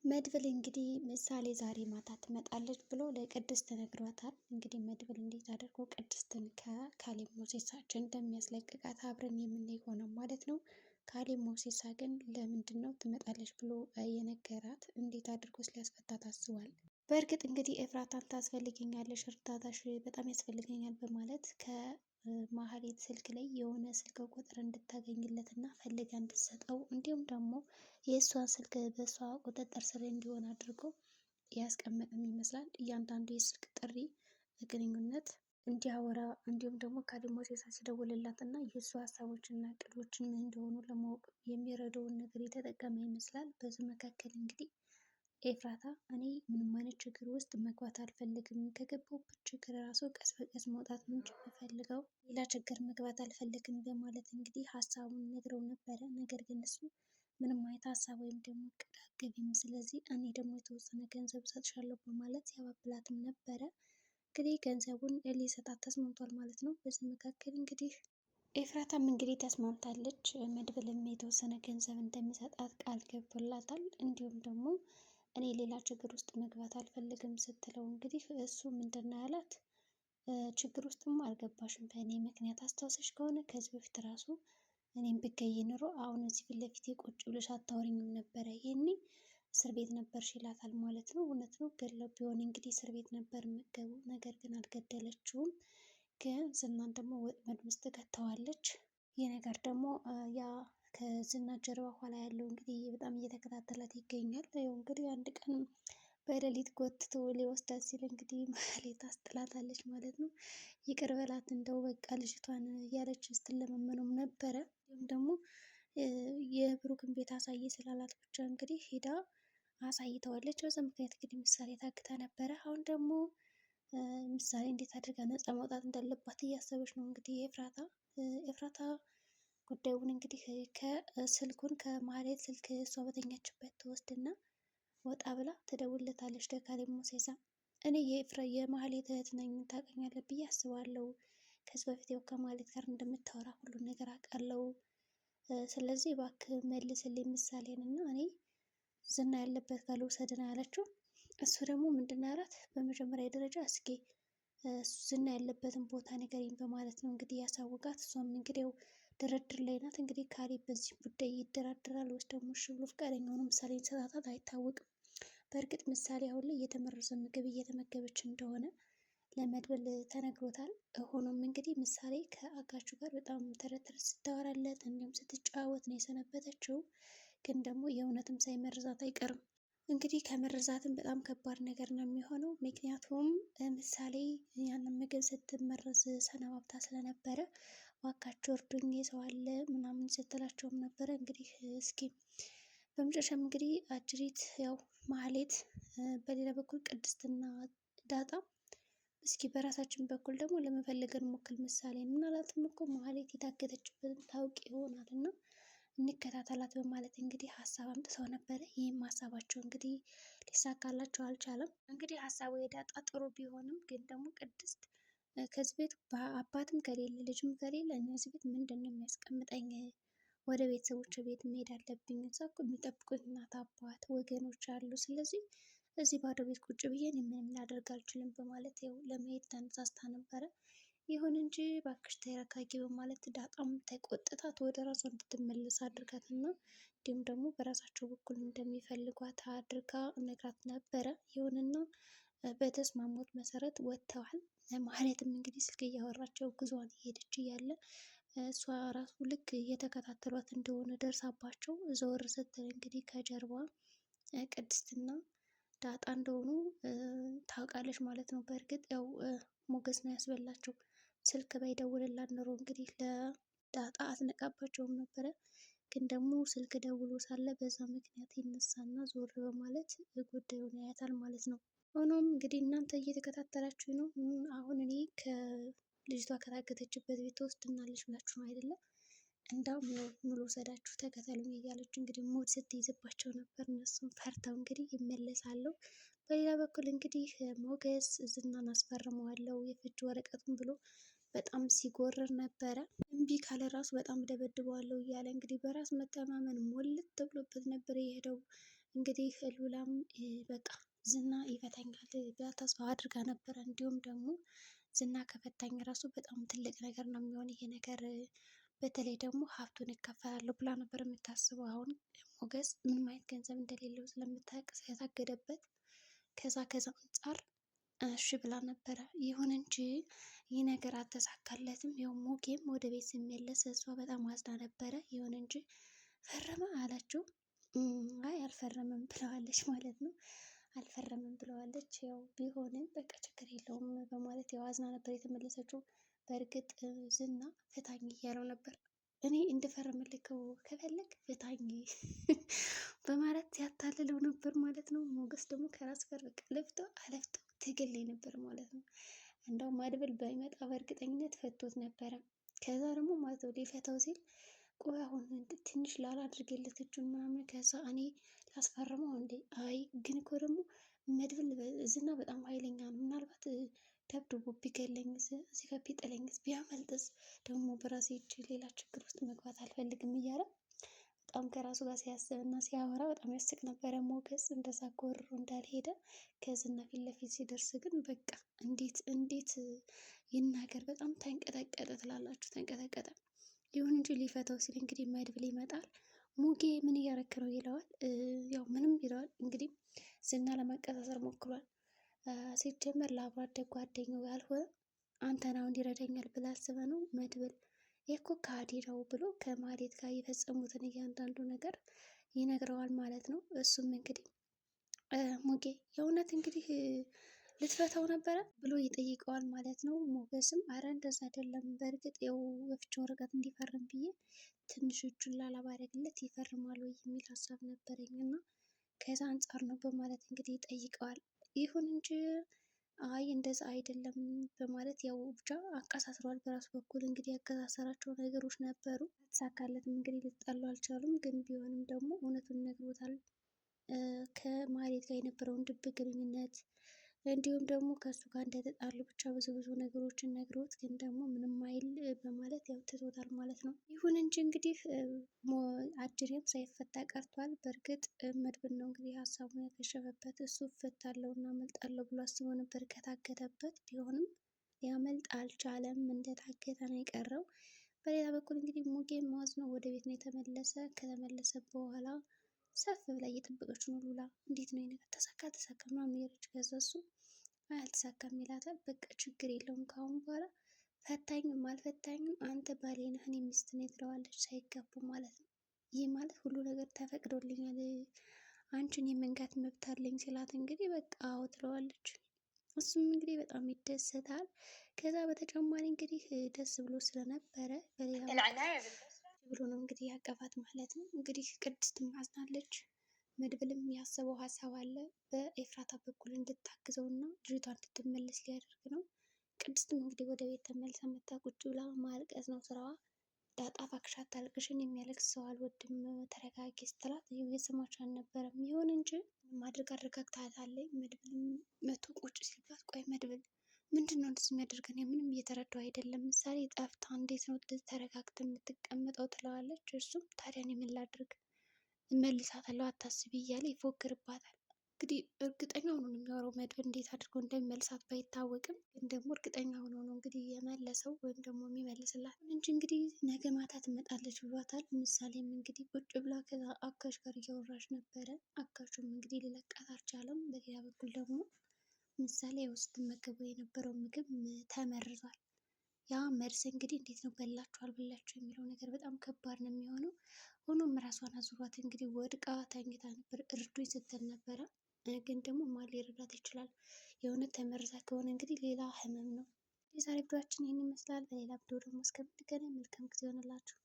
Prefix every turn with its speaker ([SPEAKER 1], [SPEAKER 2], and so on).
[SPEAKER 1] መድብል እንግዲህ ምሳሌ ዛሬ ማታ ትመጣለች ብሎ ለቅድስት ነግሯታል። እንግዲህ መድብል እንዴት አድርጎ ቅድስትን ከካሌብ ሞሴሳ እጅ እንደሚያስለቅቃት አብረን የምናይ ይሆናል ማለት ነው። ካሌብ ሞሴሳ ግን ለምንድን ነው ትመጣለች ብሎ የነገራት? እንዴት አድርጎ ሊያስፈታት አስቧል? በእርግጥ እንግዲህ ኤፍራታን ታስፈልገኛለሽ፣ እርዳታሽ በጣም ያስፈልገኛል በማለት ከማህሌት ስልክ ላይ የሆነ ስልክ ቁጥር እንድታገኝለት እና ፈልጋ እንድትሰጠው እንዲሁም ደግሞ የእሷን ስልክ በእሷ ቁጥጥር ስር እንዲሆን አድርጎ ያስቀመጠም ይመስላል። እያንዳንዱ የስልክ ጥሪ ግንኙነት እንዲያወራ እንዲሁም ደግሞ ካሌብ ሞሴሳ ሲደውልላት እና የእሱ ሀሳቦች እና እቅዶችን ምን እንደሆኑ ለማወቅ የሚረዳውን ነገር የተጠቀመ ይመስላል። በዚህ መካከል እንግዲህ ኤፍራታ እኔ ምንም አይነት ችግር ውስጥ መግባት አልፈልግም፣ ከገባሁበት ችግር ራሱ ቀስ በቀስ መውጣት ነው እንጂ የምፈልገው ሌላ ችግር መግባት አልፈልግም በማለት እንግዲህ ሀሳቡን ነግረው ነበረ። ነገር ግን እሱ ምንም አይነት ሀሳብ ወይም ደግሞ እቅድ አትገቢም፣ ስለዚህ እኔ ደግሞ የተወሰነ ገንዘብ እሰጥሻለሁ በማለት ሲያባብላትም ነበረ። እንግዲህ ገንዘቡን ሊሰጣት ተስማምቷል ማለት ነው። በዚህ መካከል እንግዲህ ኤፍራታም እንግዲህ ተስማምታለች። መድብልም የተወሰነ ገንዘብ እንደሚሰጣት ቃል ገብቶላታል። እንዲሁም ደግሞ እኔ ሌላ ችግር ውስጥ መግባት አልፈልግም ስትለው እንግዲህ እሱ ምንድን ነው ያላት? ችግር ውስጥም አልገባሽም በእኔ ምክንያት አስታውሰሽ ከሆነ ከዚህ በፊት ራሱ እኔም ብገኝ ኑሮ አሁን እዚህ ፊት ለፊቴ ቁጭ ብለሽ አታወሪኝም ነበረ፣ ይሄኔ እስር ቤት ነበርሽ ይላታል ማለት ነው። እውነት ነው፣ ገድለው ቢሆን እንግዲህ እስር ቤት ነበር የምትገቡ። ነገር ግን አልገደለችውም፣ ግን ዝናን ደግሞ ወጥመድ ውስጥ ከተዋለች። ይህ ነገር ደግሞ ያ ከዝና ጀርባ ኋላ ያለው እንግዲህ በጣም እየተከታተላት ይገኛል። ያው እንግዲህ አንድ ቀን በሌሊት ጎትቶ ሊወስዳት ሲል እንግዲህ ማህሌት አስጥላታለች ማለት ነው። ይቅር በላት እንደው በቃ ልጅቷን እያለች ስትለመመነውም ነበረ። እንዲሁም ደግሞ የብሩክን ቤት አሳይ ስላላት ብቻ እንግዲህ ሄዳ አሳይተዋለች። በዛ ምክንያት እንግዲህ ምሳሌ ታግታ ነበረ። አሁን ደግሞ ምሳሌ እንዴት አድርጋ ነፃ መውጣት እንዳለባት እያሰበች ነው እንግዲህ ኤፍራታ ጉዳዩን እንግዲህ ከስልኩን ከማህሌት ስልክ እሷ በተኛችበት ትወስድና ወጣ ብላ ትደውልለታለች ለካሌብ ሞሴሳ። እኔ የማህሌት እህት ነኝ ታውቀኛለህ ብዬ አስባለሁ። ከዚህ በፊት ያው ከማህሌት ጋር እንደምታወራ ሁሉን ነገር አውቃለሁ። ስለዚህ እባክህ መልስልኝ ምሳሌን እና እኔ ዝና ያለበት ጋር ልውሰድ ነው ያለችው። እሱ ደግሞ ምንድን ያላት? በመጀመሪያ ደረጃ እስኪ ዝና ያለበትን ቦታ ንገሪኝ በማለት ነው እንግዲህ ያሳወቃት። እሷም እንግዲህ ድርድር ላይ ናት። እንግዲህ ካሌብ በዚህ ጉዳይ ይደራደራል ወይስ ደግሞ እሺ ብሎ ፈቃደኛ ሆኖ ምሳሌ ይሰጣታል አይታወቅም። በእርግጥ ምሳሌ አሁን ላይ የተመረዘ ምግብ እየተመገበች እንደሆነ ለመድብል ተነግሮታል። ሆኖም እንግዲህ ምሳሌ ከአጋቹ ጋር በጣም ተረት ተረት ስታወራለት እንዲሁም ስትጫወት ነው የሰነበተችው። ግን ደግሞ የእውነትም ሳይመርዛት አይቀርም። እንግዲህ ከመርዛትም በጣም ከባድ ነገር ነው የሚሆነው። ምክንያቱም ምሳሌ ያንን ምግብ ስትመረዝ ሰነባብታ ስለነበረ እባካችሁ እርዱኝ ሰው አለ ምናምን ስትላቸውም ነበረ። እንግዲህ እስኪ በመጨረሻም እንግዲህ አጅሪት ያው ማህሌት፣ በሌላ በኩል ቅድስትና ዳጣ እስኪ በራሳችን በኩል ደግሞ ለመፈለግ እንሞክር ምሳሌ ምናልባትም እኮ ማህሌት የታገተችበትን ታውቂ ይሆናል እና እንከታተላት በማለት እንግዲህ ሀሳብ አምጥተው ነበረ። ይህም ሀሳባቸው እንግዲህ ሊሳካላቸው አልቻለም። እንግዲህ ሀሳቡ የዳጣ ጥሩ ቢሆንም ግን ደግሞ ቅድስት ከዚህ ቤት አባትም ከሌለ ልጅም ከሌለ እነዚህ ቤት ምንድን ነው የሚያስቀምጠኝ? ወደ ቤተሰቦች ቤት መሄድ አለብኝ። እዛ እኮ የሚጠብቁኝ እናት አባት ወገኖች አሉ። ስለዚህ እዚህ ባዶ ቤት ቁጭ ብዬ እኔ ምንም ላደርግ አልችልም በማለት ያው ለመሄድ ተነሳስታ ነበረ። ይሁን እንጂ እባክሽ ተረጋጊ በማለት ዳጣም ተቆጥታት ወደ ራሷ እንድትመለስ አድርጋት እና እንዲሁም ደግሞ በራሳቸው በኩል እንደሚፈልጓት አድርጋ ነግራት ነበረ። ይሁንና በተስማሙት መሰረት ወጥተዋል። ማህሌትም እንግዲህ ስልክ እያወራቸው ጉዟን እየሄደች እያለ እሷ ራሱ ልክ እየተከታተሏት እንደሆነ ደርሳባቸው ዘወር ስትል እንግዲህ ከጀርባ ቅድስትና ዳጣ እንደሆኑ ታውቃለች ማለት ነው። በእርግጥ ያው ሞገስ ነው ያስበላቸው። ስልክ ባይደውልላት ኖሮ እንግዲህ ለዳጣ አትነቃባቸውም ነበረ። ግን ደግሞ ስልክ ደውሎ ሳለ በዛ ምክንያት ይነሳና ዞር በማለት ጉዳዩን ያያታል ማለት ነው። ሆኖም እንግዲህ እናንተ እየተከታተላችሁ ነው። አሁን እኔ ከልጅቷ ከታገተችበት ቤት ትወስድናለች ብላችሁ ነው አይደለም? እንዳውም ሙሉ ወሰዳችሁ ተከተሉኝ እያለች እንግዲህ ሙድ ስትይዝባቸው ነበር። እነሱም ፈርተው እንግዲህ ይመለሳሉ። በሌላ በኩል እንግዲህ ሞገስ ዝናን አስፈርመዋለሁ የፍች ወረቀቱን ብሎ በጣም ሲጎርር ነበረ። እምቢ ካለ ራሱ በጣም ደበድበዋለሁ እያለ እንግዲህ በራስ መተማመን ሞልት ብሎበት ነበር የሄደው እንግዲህ ሉላም በቃ ዝና ይፈታኛል ብላ ተስፋ አድርጋ ነበረ። እንዲሁም ደግሞ ዝና ከፈታኝ ራሱ በጣም ትልቅ ነገር ነው የሚሆን ይሄ ነገር፣ በተለይ ደግሞ ሀብቱን እካፈላለሁ ብላ ነበር የምታስበው። አሁን ሞገስ ምንም አይነት ገንዘብ እንደሌለው ስለምታውቅ ስለታገደበት ከዛ አንጻር እሺ ብላ ነበረ። ይሁን እንጂ ይህ ነገር አልተሳካለትም። ያው ሞጌም ወደ ቤት ሲመለስ እሷ በጣም አዝና ነበረ። ይሁን እንጂ ፈረመ አላቸው። አይ አልፈረምም ብለዋለች ማለት ነው። አልፈረምም ብለዋለች። ያው ቢሆንም በቃ ችግር የለውም በማለት ያው አዝና ነበር የተመለሰችው። በእርግጥ ዝና ፍታኝ እያለው ነበር። እኔ እንድፈርምልከው ከፈለግ ፍታኝ በማለት ሲያታልለው ነበር ማለት ነው። ሞገስ ደግሞ ከራስ ጋር በቃ ለፍቶ አለፍቶ ትግል ላይ ነበር ማለት ነው። እንደውም መድብል ባይመጣ በእርግጠኝነት ፈቶት ነበረ። ከዛ ደግሞ ማለት ነው ሊፈታው ሲል ቆይ አሁን ትንሽ ላላ አድርጌለት እጁን ምናምን ከዛ እኔ ላስፈርመው እንዴ? አይ ግን እኮ ደግሞ መድብል ዝና በጣም ኃይለኛ ነው። ምናልባት ደብድቦ ቢገለኝስ፣ እዚህ ጋር ቢጥለኝስ፣ ቢያመልጥስ፣ ደግሞ በራሴ እጅ ሌላ ችግር ውስጥ መግባት አልፈልግም እያለ በጣም ከራሱ ጋር ሲያስብ እና ሲያወራ በጣም ያስቅ ነበረ። ሞገስ እንደዛ ጎርሮ እንዳልሄደ ከዝና ፊት ለፊት ሲደርስ ግን በቃ እንዴት ይናገር፣ በጣም ተንቀጠቀጠ ትላላችሁ፣ ተንቀጠቀጠ። ይሁን እንጂ ሊፈታው ሲል እንግዲህ መድብል ይመጣል። ሙጌ ምን እያረክ ነው ይለዋል። ያው ምንም ይለዋል። እንግዲህ ዝና ለማቀሳሰር ሞክሯል። ሲጀመር ለአብሮ አደግ ጓደኛው ያልሆነ አንተን አሁን ይረዳኛል ብላ አስበ ነው መድብል እኮ ከሃዲ ነው ብሎ ከማህሌት ጋር የፈጸሙትን እያንዳንዱ ነገር ይነግረዋል ማለት ነው። እሱም እንግዲህ ሙጌ የእውነት እንግዲህ ልትፈታው ነበረ ብሎ ይጠይቀዋል ማለት ነው። ሞገስም አረ እንደዛ አይደለም፣ በእርግጥ ያው የፍቺ ወረቀት እንዲፈርም ብዬ ትንሽ እጁን ላላ ባደርግለት ይፈርማል ወይ የሚል ሀሳብ ነበረኝ እና ከዛ አንጻር ነው በማለት እንግዲህ ይጠይቀዋል። ይሁን እንጂ አይ እንደዛ አይደለም በማለት ያው ብቻ አቀሳስሯል። በራሱ በኩል እንግዲህ ያቀሳሰራቸው ነገሮች ነበሩ። አልተሳካለትም እንግዲህ ሊጣሉ አልቻሉም። ግን ቢሆንም ደግሞ እውነቱን ነግሮታል። ከማህሌት ጋር የነበረውን ድብቅ ግንኙነት እንዲሁም ደግሞ ከእሱ ጋር እንደተጣሉ ብቻ ብዙ ነገሮችን ነግሮት ግን ደግሞ ምንም አይል በማለት ያው ትቶታል ማለት ነው። ይሁን እንጂ እንግዲህ አጅሬም ሳይፈታ ቀርቷል። በእርግጥ መድብል ነው እንግዲህ ሀሳቡን ያከሸፈበት። እሱ እፈታለሁ እና አመልጣለሁ ብሎ አስቦ ነበር ከታገተበት። ቢሆንም ሊያመልጥ አልቻለም፣ እንደታገተ ነው የቀረው። በሌላ በኩል እንግዲህ ሙጌም ማዝኖ ወደ ቤት ነው የተመለሰ። ከተመለሰ በኋላ ሰፍ ብላ እየጠበቀች ነው ሉላ። እንዴት ነው ነገር ተሳካ ምናምን እያለች ከዛ እሱ አልተሳካም ይላታል። በቃ ችግር የለውም ከአሁን በኋላ ፈታኝም አልፈታኝም አንተ ባሌ ነህ እኔ ሚስት ነኝ ትለዋለች፣ ሳይጋቡ ማለት ነው። ይህ ማለት ሁሉ ነገር ተፈቅዶልኛል አንቺን የመንካት መብት አለኝ ሲላት እንግዲህ በቃ አዎ ትለዋለች። እሱም እንግዲህ በጣም ይደሰታል። ከዛ በተጨማሪ እንግዲህ ደስ ብሎ ስለነበረ በሌላ ብሎ ነው እንግዲህ ያቀፋት ማለት ነው። እንግዲህ ቅድስትም አዝናለች። መድብልም ያሰበው ሀሳብ አለ በኤፍራታ በኩል እንድታግዘው እና ልጅቷ እንድትመለስ ሊያደርግ ነው። ቅድስትም እንግዲህ ወደ ቤት ተመልሳ መታ ቁጭ ብላ ማልቀስ ነው ስራዋ። ዳጣ እባክሽ አታልቅሽን፣ የሚያለቅስ ሰው አልወድም ተረጋጊ ስትላት የሰማች አልነበረም። ይሁን እንጂ ማድረግ አረጋግታታለች። መድብልም መቶ ቁጭ ሲልባት ቆይ መድብል ምንድን ነው እንደዚህ የሚያደርገን? ምንም እየተረዳው አይደለም። ምሳሌ ጠፍታ እንዴት ነው ተረጋግተ የምትቀመጠው ትለዋለች። እሱም ታዲያ እኔ ምን ላድርግ እመልሳታለሁ አታስቢ እያለ ይፎክርባታል። እንግዲህ እርግጠኛ ሆኖ ነው የሚያወራው መድብል። እንዴት አድርጎ እንደሚመልሳት ባይታወቅም ግን ደግሞ እርግጠኛ ሆኖ ነው እንግዲህ የመለሰው ወይም ደግሞ የሚመልስላት እንጂ እንግዲህ ነገ ማታ ትመጣለች ብሏታል። ምሳሌም እንግዲህ ቁጭ ብላ ከዛ አጋዥ ጋር እያወራች ነበረ። አጋዥም እንግዲህ ሊለቃት አልቻለም። በሌላ በኩል ደግሞ ምሳሌ ያው ስትመገበው የነበረው ምግብ ተመርዟል። ያ መርዝ እንግዲህ እንዴት ነው በላችሁ አልበላችሁ የሚለው ነገር በጣም ከባድ ነው የሚሆነው። ሆኖም ራሷን አዙሯት እንግዲህ ወድቃ ተኝታ ነበር። እርዱኝ ስትል ነበረ። ግን ደግሞ ማን ሊረዳት ይችላል? የእውነት ተመርዛ ከሆነ እንግዲህ ሌላ ህመም ነው። የዛሬ ቪዲዮአችን ይህን ይመስላል። በሌላ ቪዲዮ ደግሞ እስከምንገናኝ መልካም ጊዜ ይሆንላችሁ።